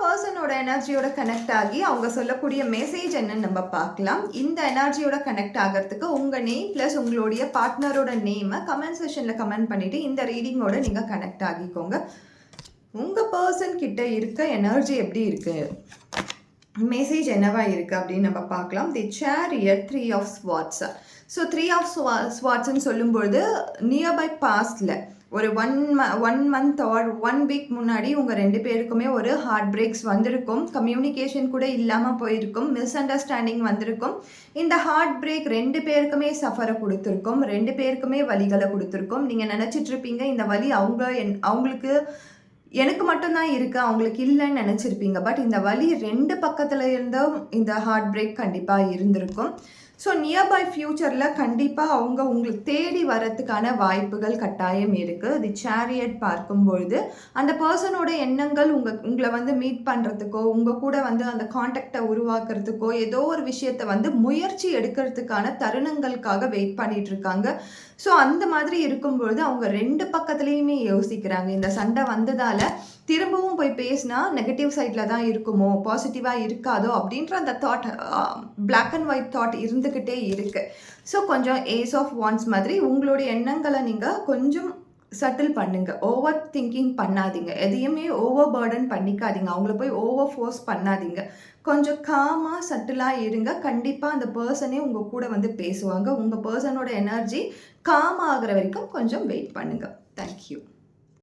பர்சனோட எனர்ஜியோட connect ஆகி அவங்க சொல்லக்கூடிய மெசேஜ் என்னன்னு நம்ம பார்க்கலாம். இந்த எனர்ஜியோட கனெக்ட் ஆகிறதுக்கு உங்கள் நேம் ப்ளஸ் உங்களுடைய பார்ட்னரோட நேமை கமெண்ட் செஷனில் கமெண்ட் பண்ணிவிட்டு இந்த ரீடிங்கோட நீங்கள் கனெக்ட் ஆகிக்கோங்க. உங்கள் பர்சன் கிட்ட இருக்க எனர்ஜி எப்படி இருக்குது, மெசேஜ் என்னவா இருக்குது அப்படின்னு நம்ம பார்க்கலாம். The chariot 3 of swords. So 3 of ஸ்வாட்ஸ்ன்னு சொல்லும்பொழுது நியர்பை பாஸ்டில் ஒரு ஒன் மந்த் ஆர் 1 வீக் முன்னாடி உங்கள் 2 பேருக்குமே ஒரு ஹார்ட் பிரேக்ஸ் வந்திருக்கும். கம்யூனிகேஷன் கூட இல்லாமல் போயிருக்கும். மிஸ் அண்டர்ஸ்டாண்டிங் வந்திருக்கும். இந்த ஹார்ட் பிரேக் 2 பேருக்குமே சஃபரை கொடுத்துருக்கும். 2 பேருக்குமே வலிகளை கொடுத்துருக்கும். நீங்கள் நினச்சிட்ருப்பீங்க இந்த வலி அவங்களுக்கு எனக்கு மட்டும்தான் இருக்குது, அவங்களுக்கு இல்லைன்னு நினச்சிருப்பீங்க. பட் இந்த வலி 2 பக்கத்தில் இருந்தும் இந்த ஹார்ட் பிரேக் கண்டிப்பாக இருந்திருக்கும். ஸோ நியர்பை ஃப்யூச்சரில் கண்டிப்பாக அவங்க உங்களுக்கு தேடி வரத்துக்கான வாய்ப்புகள் கட்டாயம் இருக்குது. தி சேரியட் பார்க்கும்பொழுது அந்த பர்சனோட எண்ணங்கள் உங்களை வந்து மீட் பண்ணுறதுக்கோ உங்கள் கூட வந்து அந்த காண்டாக்டை உருவாக்குறதுக்கோ ஏதோ ஒரு விஷயத்தை முயற்சி எடுக்கிறதுக்கான தருணங்களுக்காக வெயிட் பண்ணிட்டு இருக்காங்க. ஸோ அந்த மாதிரி இருக்கும்பொழுது அவங்க 2 பக்கத்துலேயுமே யோசிக்கிறாங்க. இந்த சண்டை வந்ததால் திரும்பவும் போய் பேசினா நெகட்டிவ் சைடில் தான் இருக்குமோ, பாசிட்டிவாக இருக்காதோ அப்படின்ற அந்த thought, black and white thought இருந்துக்கிட்டே இருக்குது. ஸோ கொஞ்சம் ஏஸ் ஆஃப் வாண்ட்ஸ் மாதிரி உங்களுடைய எண்ணங்களை நீங்கள் கொஞ்சம் சட்டில் பண்ணுங்கள். ஓவர் திங்கிங் பண்ணாதீங்க. எதையுமே ஓவர் பர்டன் பண்ணிக்காதீங்க. அவங்கள போய் ஓவர் ஃபோர்ஸ் பண்ணாதீங்க. கொஞ்சம் காமாக சட்டிலாக இருங்க. கண்டிப்பாக அந்த பர்சனே உங்கள் கூட பேசுவாங்க. உங்கள் பர்சனோட எனர்ஜி காம் ஆகிற வரைக்கும் கொஞ்சம் வெயிட் பண்ணுங்கள். தேங்க்யூ.